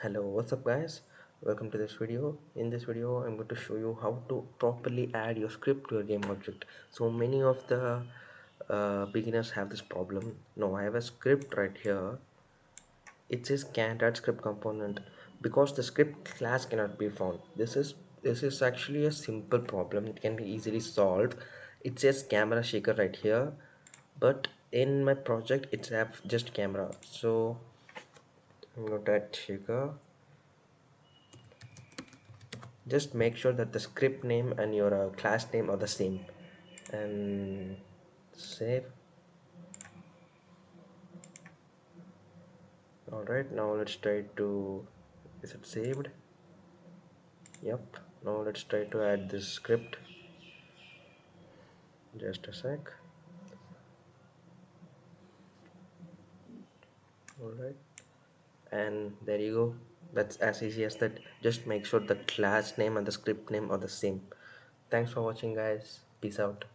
Hello, what's up guys? Welcome to this video. In this video, I'm going to show you how to properly add your script to your game object. So many of the beginners have this problem. Now I have a script right here. It says can't add script component because the script class cannot be found. This is actually a simple problem. It can be easily solved. It says camera shaker right here, but in my project it's have just camera. So I'm going to add shaker. Just make sure that the script name and your class name are the same and save. All right, now let's try to, is it saved? Yep. Now let's try to add this script. Just a sec. All right, and there you go. That's as easy as that. Just make sure the class name and the script name are the same. Thanks for watching guys. Peace out.